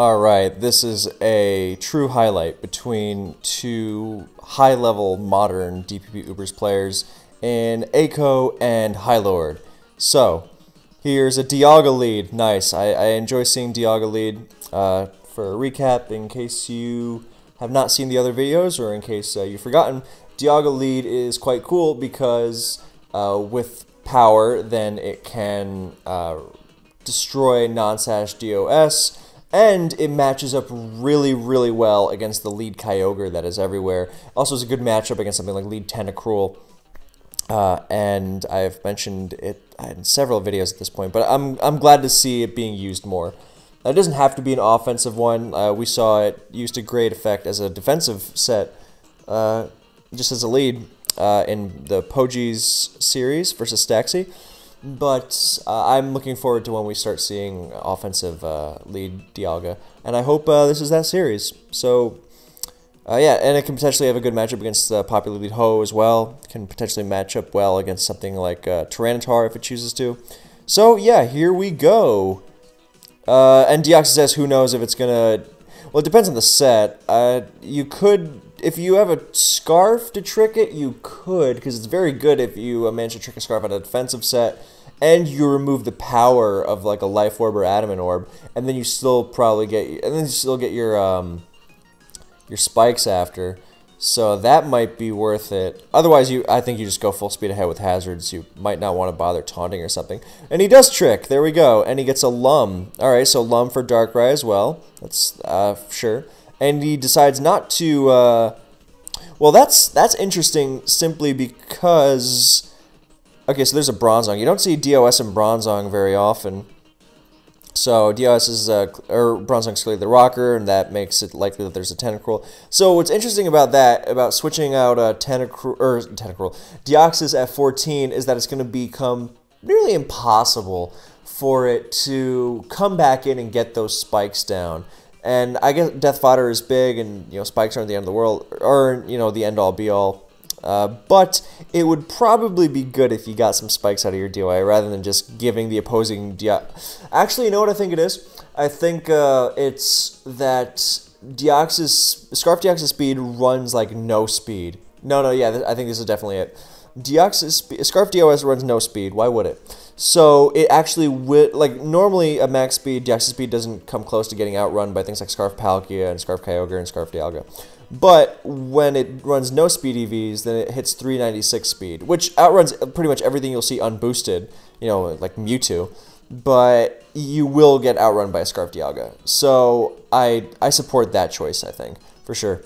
Alright, this is a true highlight between two high-level modern DPP Ubers players in Aiko and Highlord. So, here's a Dialga lead. Nice. I enjoy seeing Dialga lead. For a recap, in case you have not seen the other videos or in case you've forgotten, Dialga lead is quite cool because with power, then it can destroy non-sash DOS. And it matches up really, really well against the lead Kyogre that is everywhere. Also, is a good matchup against something like lead Tentacruel. And I've mentioned it in several videos at this point, but I'm glad to see it being used more. It doesn't have to be an offensive one. We saw it used to great effect as a defensive set, just as a lead in the Pogies series versus Staxy. But I'm looking forward to when we start seeing offensive lead Dialga, and I hope this is that series. So, yeah, and it can potentially have a good matchup against the popular lead Ho as well. It can potentially match up well against something like Tyranitar if it chooses to. So, yeah, here we go. And Deoxys says, who knows if it's gonna... Well, it depends on the set. You could... If you have a Scarf to trick it, you could, because it's very good if you manage to trick a Scarf on a defensive set, and you remove the power of like a Life Orb or Adamant Orb, and then you still probably get, your spikes after. So that might be worth it. Otherwise, I think you just go full speed ahead with hazards. You might not want to bother taunting or something. And he does trick. There we go. And he gets a Lum. All right, so Lum for Darkrai as well. That's sure. And he decides not to, well, that's interesting simply because, okay, so there's a Bronzong. You don't see DOS and Bronzong very often. So DOS is, or Bronzong's clearly the rocker, and that makes it likely that there's a Tentacruel. So what's interesting about that, about switching out Tentacruel, Deoxys at 14, is that it's going to become nearly impossible for it to come back in and get those spikes down. And I guess Death Fodder is big, and spikes aren't the end of the world, or the end all be all. But it would probably be good if you got some spikes out of your DOI rather than just giving the opposing Actually, you know what I think it is? I think it's that Scarf Deoxys speed runs like no speed. No, yeah, I think this is definitely it. Scarf DOS runs no speed. Why would it? So it actually would, like, normally a max speed, Deoxys speed doesn't come close to getting outrun by things like Scarf Palkia and Scarf Kyogre and Scarf Dialga. But when it runs no speed EVs, then it hits 396 speed, which outruns pretty much everything you'll see unboosted, like Mewtwo. But you will get outrun by a Scarf Dialga. So I support that choice, I think, for sure.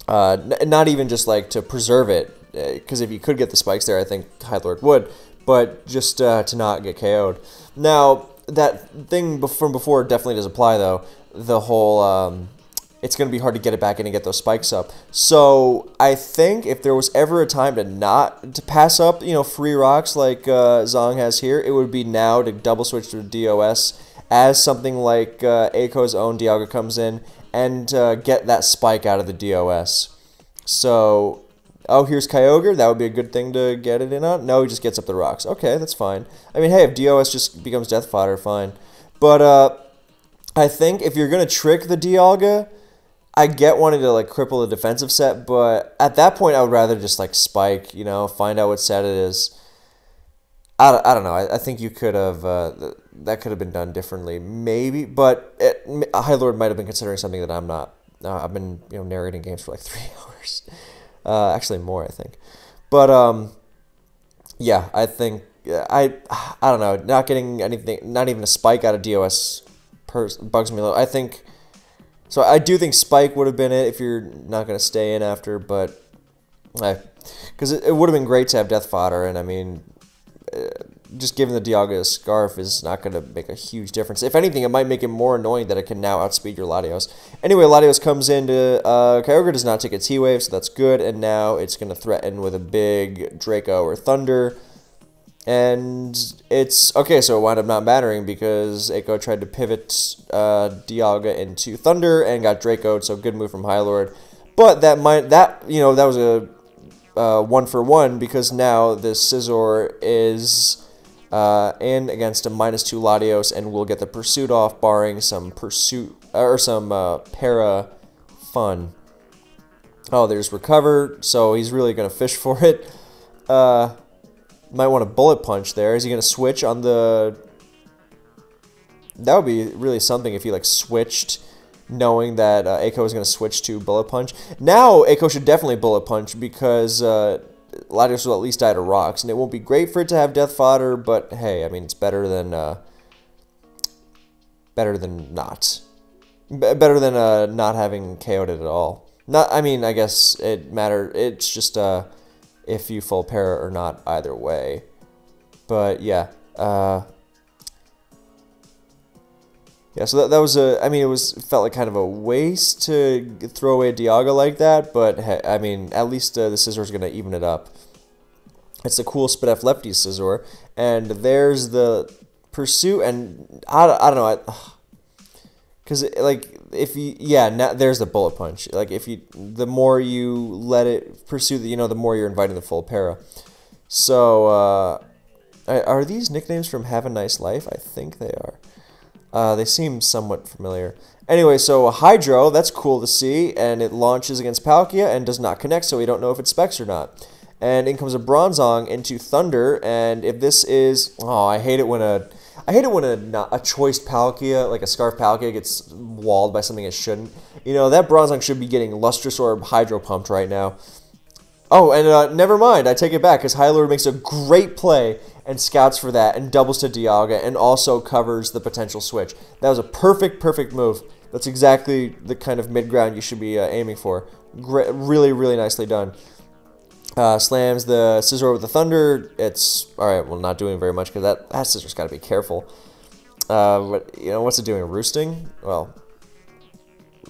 Not even just like to preserve it, because if you could get the spikes there, I think Highlord would. But just to not get KO'd. Now, that thing from before definitely does apply, though. The whole, it's going to be hard to get it back in and get those spikes up. So, I think if there was ever a time to pass up, free rocks like Zong has here, it would be now to double switch to DOS as something like Aiko's own Dialga comes in and get that spike out of the DOS. So... Oh, here's Kyogre. That would be a good thing to get it in on. No, he just gets up the rocks. Okay, that's fine. I mean, hey, if DOS just becomes Death Fodder, fine. But I think if you're going to trick the Dialga, I get wanting to, like, cripple the defensive set, but at that point, I would rather just, like, spike, find out what set it is. I don't know. I think you could have, that could have been done differently, maybe, but Highlord might have been considering something that I'm not. I've been, narrating games for, like, 3 hours. Actually more, I think. But yeah, I think I don't know. Not getting anything, not even a spike out of DOS bugs me a little. I think so. I do think spike would have been it if you're not going to stay in after, but because it would have been great to have Death Fodder, and I mean, just giving the Dialga a Scarf is not going to make a huge difference. If anything, it might make it more annoying that it can now outspeed your Latios. Anyway, Latios comes into... Kyogre does not take a T-Wave, so that's good. And now it's going to threaten with a big Draco or Thunder. And it's... Okay, so it wound up not mattering because Aiko tried to pivot Dialga into Thunder and got Draco'd, so good move from Highlord. But that was a 1-for-1 because now this Scizor is... in against a -2 Latios, and we'll get the pursuit off, barring some pursuit or some para fun. Oh, there's recover, so he's really gonna fish for it. Might want a bullet punch there. Is he gonna switch on the? That would be really something if he like switched, knowing that Aiko is gonna switch to bullet punch. Now Aiko should definitely bullet punch because Latios will at least die to rocks, and it won't be great for it to have death fodder, but hey, I mean it's better than not. Better than not having KO'd it at all. Not, I mean, I guess it matter. It's just if you full para or not either way. But yeah, yeah. So that was I mean, it felt like kind of a waste to throw away a Dialga like that. But hey, I mean, at least the Scizor is gonna even it up. It's a cool Spit F Lefty Scizor, and there's the pursuit, and I don't know, because like if you now there's the bullet punch. Like if you the more you let it pursue, the more you're inviting the full para. So are these nicknames from Have a Nice Life? I think they are. They seem somewhat familiar. Anyway, so Hydro, that's cool to see, and it launches against Palkia and does not connect, so we don't know if it specs or not. And in comes a Bronzong into Thunder, and if this is, I hate it when a choice Palkia, like a Scarf Palkia, gets walled by something it shouldn't. That Bronzong should be getting Lustrous Orb Hydro pumped right now. Oh, and never mind, I take it back, because Highlord makes a great play and scouts for that and doubles to Dialga and also covers the potential switch. That was a perfect move. That's exactly the kind of mid-ground you should be aiming for. Really, really nicely done. Slams the Scizor with the Thunder. It's alright, well, not doing very much because that Scizor's got to be careful. But, what's it doing? Roosting? Well,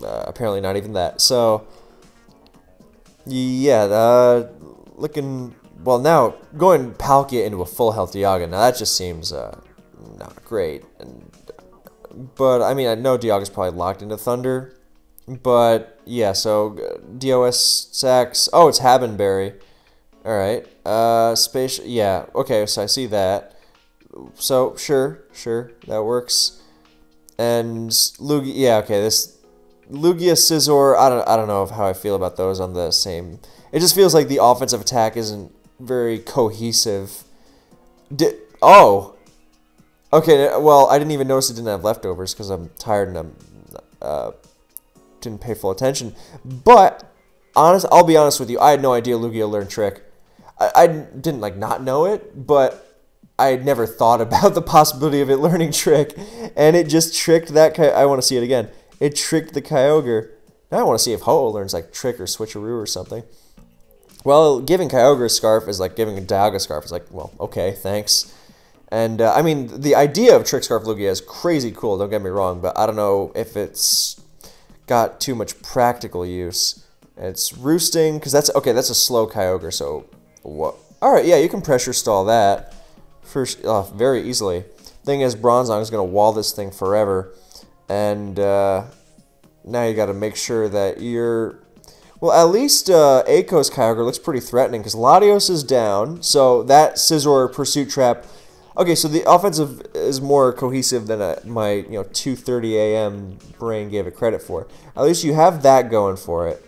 apparently not even that. So, yeah, looking. Well, now going Palkia into a full health Dialga. Now that just seems not great. But I mean, I know Dialga's probably locked into Thunder. But yeah, so DOS Sax. Oh, it's Habenberry. All right. Space. Yeah. Okay. So I see that. So sure, that works. And Lugia. Yeah. Okay. This Lugia Scizor. I don't know how I feel about those on the same. It just feels like the offensive attack isn't very cohesive. Oh. Okay. Well, I didn't even notice it didn't have leftovers because I'm tired and I'm didn't pay full attention. But I'll be honest with you. I had no idea Lugia learned Trick. I didn't not know it, but I had never thought about the possibility of it learning Trick, and it just tricked that. I want to see it again. It tricked the Kyogre. Now I want to see if Ho-Oh learns Trick or Switcheroo or something. Well, giving Kyogre a Scarf is like giving a Dialga Scarf. It's like, well, okay, thanks. And I mean, the idea of Trick Scarf Lugia is crazy cool. Don't get me wrong, but I don't know if it's got too much practical use. It's roosting because that's okay. That's a slow Kyogre. So what? All right, yeah, you can pressure stall that very easily. Thing is, Bronzong is gonna wall this thing forever, and now you got to make sure that you're. Well, at least Aiko's Kyogre looks pretty threatening because Latios is down. So that Scizor Pursuit Trap. Okay, so the offensive is more cohesive than my 2:30 a.m. brain gave it credit for. At least you have that going for it,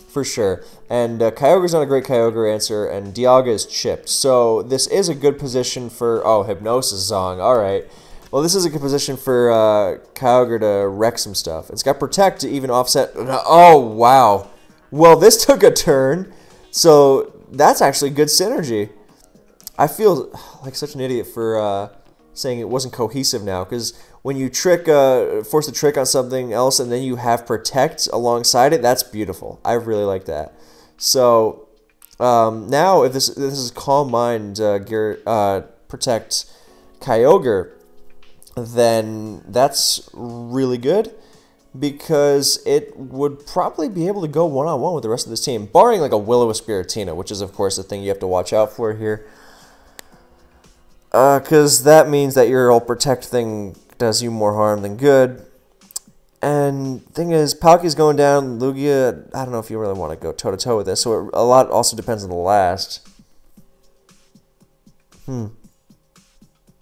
for sure. And Kyogre's not a great Kyogre answer, and Dialga is chipped. So this is a good position for Hypnosis Zong. All right. Well, this is a good position for Kyogre to wreck some stuff. It's got Protect to even offset. Oh wow. Well, this took a turn. So that's actually good synergy. I feel like such an idiot for saying it wasn't cohesive now, because when you force the trick on something else and then you have Protect alongside it, that's beautiful. I really like that. So now if this is Calm Mind Protect Kyogre, then that's really good because it would probably be able to go one-on-one with the rest of this team, barring like a Will-O-Wisp Giratina, which is of course the thing you have to watch out for here. Because that means that your whole Protect thing does you more harm than good. And thing is, Palkia's going down. Lugia, I don't know if you really want to go toe-to-toe with this. So a lot also depends on the last.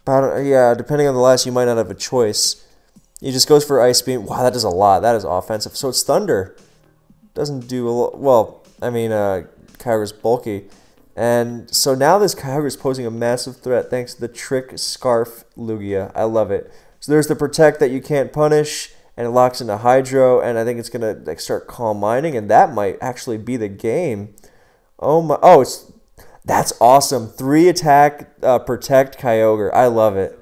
Yeah, depending on the last, you might not have a choice. He just goes for Ice Beam. Wow, that does a lot. That is offensive. So it's Thunder. Doesn't do a lot. Well, I mean, Kyogre's bulky. And so now this Kyogre is posing a massive threat thanks to the Trick Scarf Lugia. I love it. So there's the Protect that you can't punish, and it locks into Hydro, and I think it's going to like start Calm Mining, and that might actually be the game. Oh my! Oh, that's awesome. 3 attack Protect Kyogre. I love it.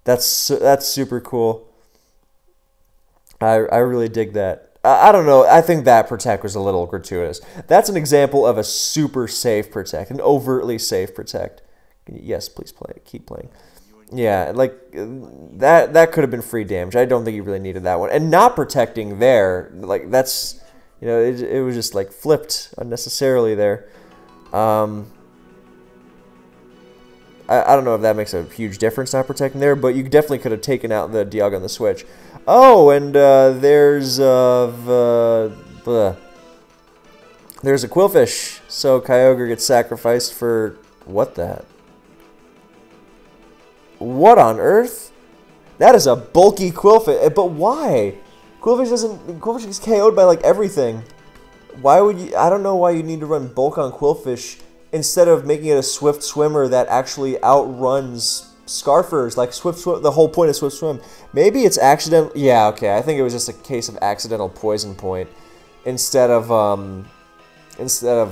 That's super cool. I really dig that. I don't know. I think that Protect was a little gratuitous. That's an example of a super safe Protect, an overtly safe Protect. Yes, please play. Keep playing. Yeah, like that could have been free damage. I don't think you really needed that one. And not protecting there, like that's, you know, it was just like flipped unnecessarily there. I don't know if that makes a huge difference not protecting there, but you definitely could have taken out the Dialga on the switch. Oh, and there's a Quillfish, so Kyogre gets sacrificed for what the heck? What on earth? That is a bulky Quillfish, but why? Quillfish gets KO'd by like everything. Why would you? I don't know why you need to run bulk on Quillfish instead of making it a swift swimmer that actually outruns Scarfers, like Swift Swim. The whole point of Swift Swim. Maybe it's accidental. Yeah, okay. I think it was just a case of accidental poison point instead of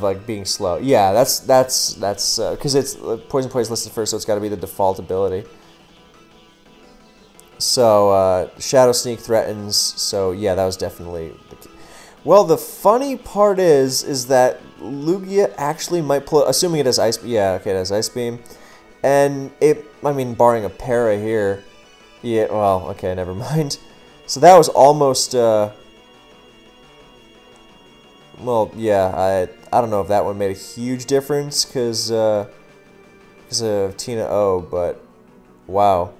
like being slow. Yeah, that's because it's poison point is listed first, so it's got to be the default ability. So Shadow Sneak threatens. So yeah, that was definitely the key. Well, the funny part is that Lugia actually might pull, assuming it has Ice Beam. Yeah, okay, it has Ice Beam. And it, I mean, barring a para here. Yeah, well, okay, never mind. So that was almost, well, yeah, I don't know if that one made a huge difference because of Tina O, but wow.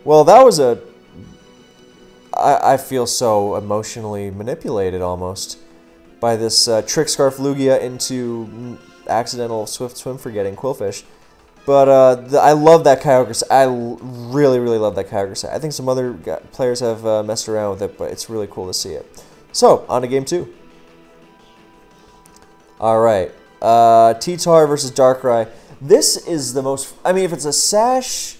Well, that was a, I feel so emotionally manipulated almost by this Trick Scarf Lugia into accidental Swift Swim for getting Quillfish. But I love that Kyogre set. I really, really love that Kyogre set. I think some other players have messed around with it, but it's really cool to see it. So, on to game 2. Alright. T-Tar versus Darkrai. This is the most... I mean, if it's a Sash...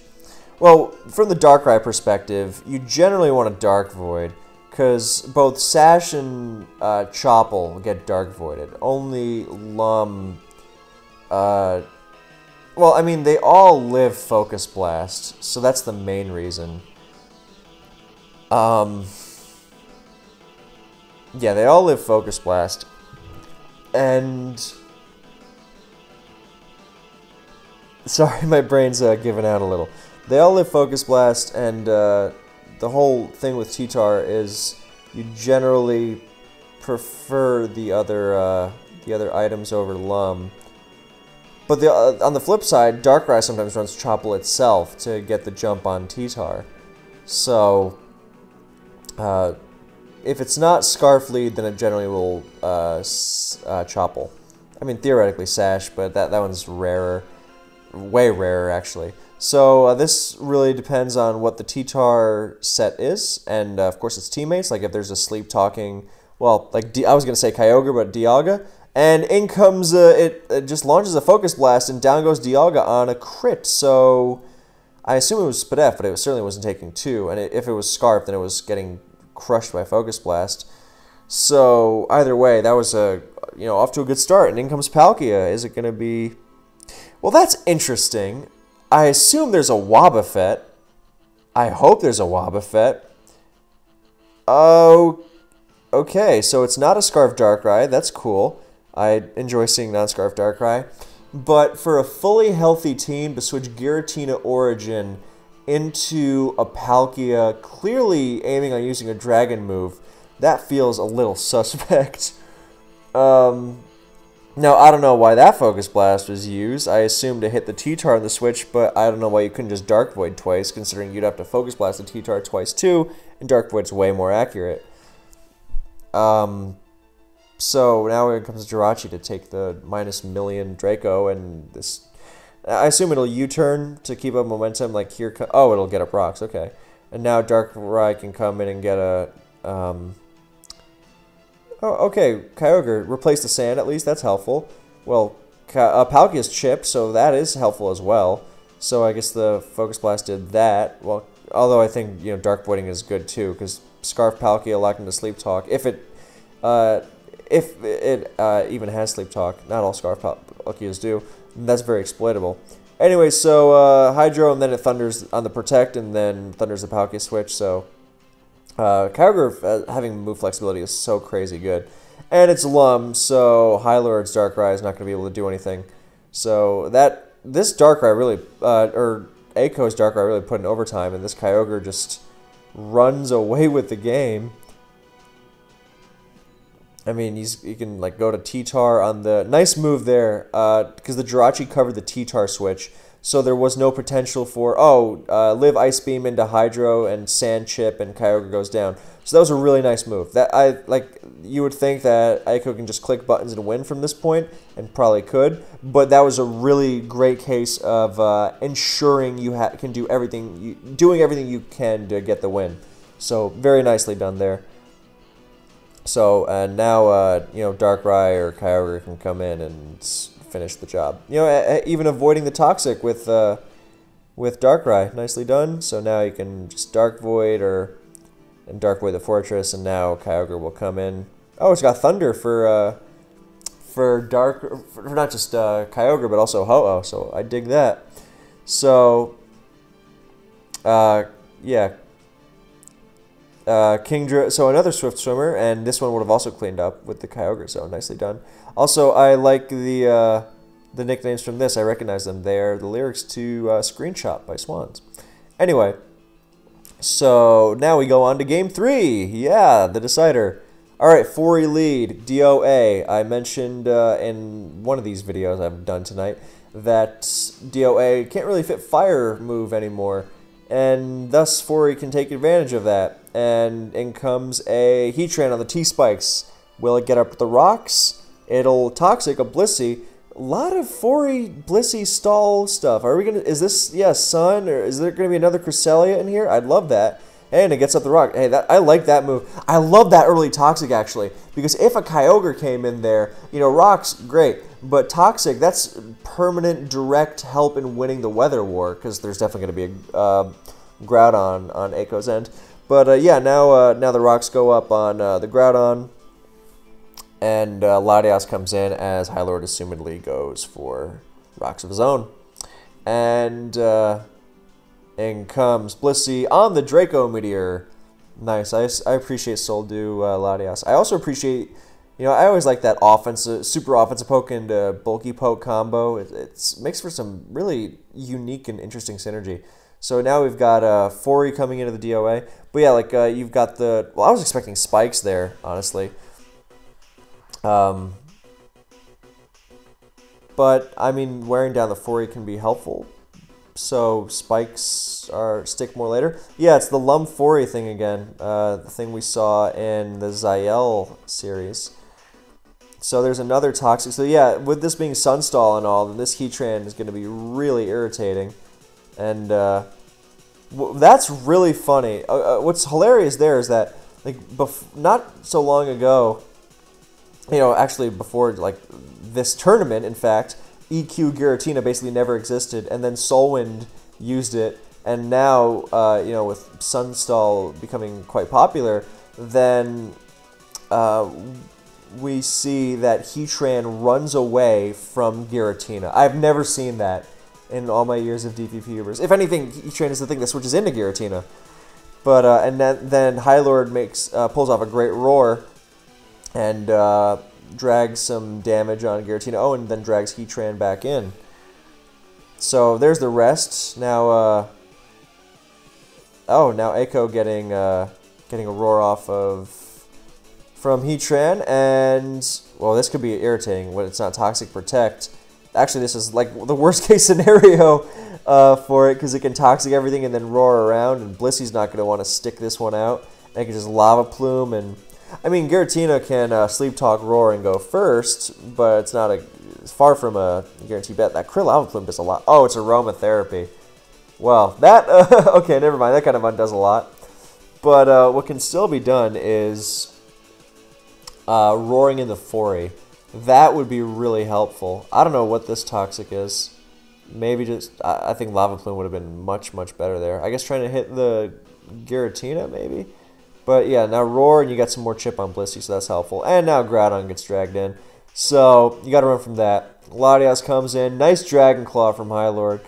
Well, from the Darkrai perspective, you generally want a Dark Void, because both Sash and Chople get Dark Voided. Only Lum... well, I mean, they all live Focus Blast, so that's the main reason. Yeah, they all live Focus Blast. And... Sorry, my brain's giving out a little. They all live Focus Blast, and the whole thing with T-Tar is you generally prefer the other items over Lum. But on the flip side, Darkrai sometimes runs Chople itself to get the jump on T-Tar. So, if it's not Scarf Lead, then it generally will Chople. I mean, theoretically Sash, but that one's rarer. Way rarer, actually. So, this really depends on what the T-Tar set is, and of course its teammates. Like if there's a Sleep Talking, well, like I was going to say Kyogre, but Dialga. And in comes, it just launches a Focus Blast, and down goes Dialga on a crit. So, I assume it was Spadef, but it certainly wasn't taking 2. And if it was Scarf, then it was getting crushed by Focus Blast. So, either way, that was off to a good start. And in comes Palkia. Is it going to be... Well, that's interesting. I assume there's a Wobbuffet. I hope there's a Wobbuffet. Oh, okay, so it's not a Scarf Darkrai. That's cool. I enjoy seeing non-Scarf Darkrai. But for a fully healthy team to switch Giratina Origin into a Palkia, clearly aiming on using a Dragon move, that feels a little suspect. Now, I don't know why that Focus Blast was used. I assumed to hit the T-Tar on the switch, but I don't know why you couldn't just Dark Void twice, considering you'd have to Focus Blast the T-Tar twice too, and Dark Void's way more accurate. So now it comes Jirachi to take the -1,000,000 Draco, and this... I assume it'll U-turn to keep up momentum. Like here, oh, it'll get up rocks. Okay, and now Darkrai can come in and get a. Oh, okay, Kyogre replaced the sand at least. That's helpful. Well, Palkia's chipped, so that is helpful as well. So I guess the Focus Blast did that. Well, although I think Dark Voiding is good too, because Scarf Palkia locked into Sleep Talk. If it even has Sleep Talk, not all Scarf Palkias do. That's very exploitable. Anyway, so Hydro, and then it Thunders on the Protect, and then Thunders the Palkia switch. So Kyogre having move flexibility is so crazy good. And it's Lum, so Highlord's Darkrai is not going to be able to do anything. So this Darkrai really, or Aiko's Darkrai really put in overtime, and this Kyogre just runs away with the game. I mean, you can like go to T-Tar on the nice move there, because the Jirachi covered the T-Tar switch, so there was no potential for live Ice Beam into Hydro and Sand Chip, and Kyogre goes down. So that was a really nice move. You would think that Aiko can just click buttons and win from this point, and probably could, but that was a really great case of ensuring you can do doing everything you can to get the win. So very nicely done there. So now Darkrai or Kyogre can come in and finish the job. Even avoiding the Toxic with Darkrai, nicely done. So now you can just Dark Void and Dark Void the Fortress, and now Kyogre will come in. Oh, it's got Thunder for not just Kyogre but also Ho-Oh. So I dig that. So yeah. So another Swift Swimmer, and this one would have also cleaned up with the Kyogre, so nicely done. Also, I like the nicknames from this. I recognize them. They're the lyrics to Screenshot by Swans. Anyway, so now we go on to Game 3. Yeah, the decider. All right, 4E lead, DOA. I mentioned in one of these videos I've done tonight that DOA can't really fit Fire move anymore, and thus 4E can take advantage of that. And in comes a Heatran on the T-Spikes. Will it get up the rocks? It'll Toxic a Blissey. A lot of 4E Blissey stall stuff. Are we gonna? Is this Sun, or is there gonna be another Cresselia in here? I'd love that. And it gets up the rock. Hey, I like that move. I love that early Toxic actually, because if a Kyogre came in there, rocks great, but Toxic, that's permanent direct help in winning the Weather War, because there's definitely gonna be a Groudon on Aiko's end. But yeah, now the rocks go up on the Groudon, and Latias comes in as Highlord assumedly goes for rocks of his own. And in comes Blissey on the Draco Meteor. Nice. I appreciate Soldew Latias. I also appreciate, I always like that super offensive poke into bulky poke combo. It makes for some really unique and interesting synergy. So now we've got 4E coming into the DOA. But yeah, you've got I was expecting spikes there, honestly. But, I mean, wearing down the 4E can be helpful. So spikes stick more later. Yeah, it's the Lum 4E thing again. The thing we saw in the Zyel series. So there's another Toxic. So yeah, with this being Sunstall and all, then this Heatran is going to be really irritating. And that's really funny. What's hilarious there is that, not so long ago, actually before this tournament, in fact, EQ Giratina basically never existed, and then Solwind used it, and now with Sunstall becoming quite popular, then we see that Heatran runs away from Giratina. I've never seen that in all my years of DPP Ubers. If anything, Heatran is the thing that switches into Giratina. But and then Highlord pulls off a great roar and drags some damage on Giratina. Oh, and then drags Heatran back in. So there's the rest. Now now Aiko getting a roar off from Heatran, and well, this could be irritating when it's not Toxic Protect. Actually, this is like the worst case scenario for it, because it can Toxic everything and then roar around, and Blissey's not going to want to stick this one out. And it can just Lava Plume, and I mean, Giratina can Sleep Talk Roar and go first, but it's not far from a guarantee bet. That Krill Lava Plume does a lot. Oh, it's aromatherapy. Well, that, okay, never mind. That kind of undoes a lot. But what can still be done is Roaring in the Foray. That would be really helpful. I don't know what this Toxic is. Maybe just, I think Lava Plume would have been much, much better there. I guess trying to hit the Giratina, maybe? But yeah, now Roar, and you got some more chip on Blissey, so that's helpful. And now Groudon gets dragged in. So, you got to run from that. Latias comes in. Nice Dragon Claw from Highlord.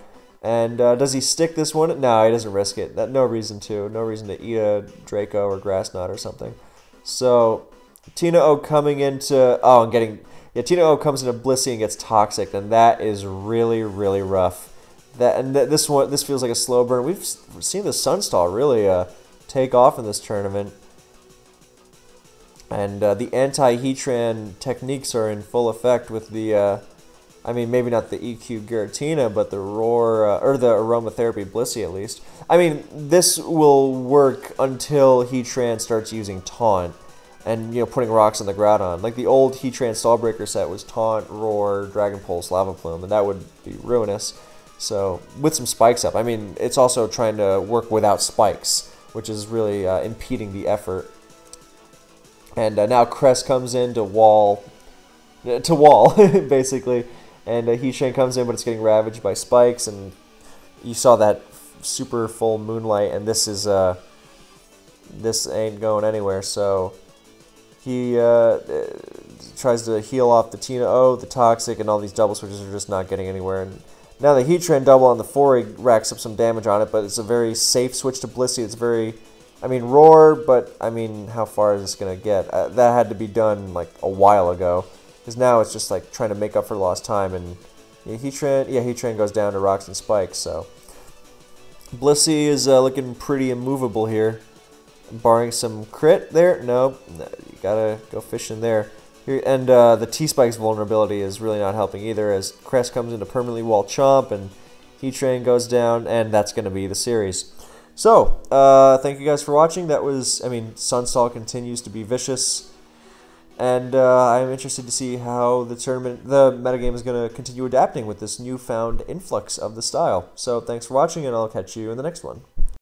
And does he stick this one? No, he doesn't risk it. No reason to. No reason to eat a Draco or Grass Knot or something. So, Tina-O coming into... Oh, and getting... Yeah, Tina-O comes into Blissey and gets Toxic, and that is really, really rough. This feels like a slow burn. We've seen the Sunstall really take off in this tournament. And the anti-Heatran techniques are in full effect with the... I mean, maybe not the EQ Giratina, but the Roar, or the Aromatherapy Blissey at least. I mean, this will work until Heatran starts using Taunt. And, you know, putting rocks on the Groudon. Like the old Heatran Stallbreaker set was Taunt, Roar, Dragon Pulse, Lava Plume, and that would be ruinous. So, with some spikes up. I mean, it's also trying to work without spikes, which is really impeding the effort. And now Crest comes in to wall, basically. And Heatran comes in, but it's getting ravaged by spikes. And you saw that super full Moonlight, and this is this ain't going anywhere. So he tries to heal off the Tina-O, the Toxic, and all these double switches are just not getting anywhere. And now the Heatran double on the Foray racks up some damage on it, but it's a very safe switch to Blissey. It's very, I mean, Roar, but I mean, how far is this going to get? That had to be done like a while ago, because now it's just like trying to make up for lost time. And yeah, Heatran goes down to rocks and spikes. So Blissey is looking pretty immovable here, barring some crit there. Nope, no, you gotta go fishing there. And the T-Spike's vulnerability is really not helping either, as Crest comes into permanently wall Chomp, and Heatran goes down, and that's going to be the series. So, thank you guys for watching. That was, I mean, Sunstall continues to be vicious, and I'm interested to see how the metagame is going to continue adapting with this newfound influx of the style. So, thanks for watching, and I'll catch you in the next one.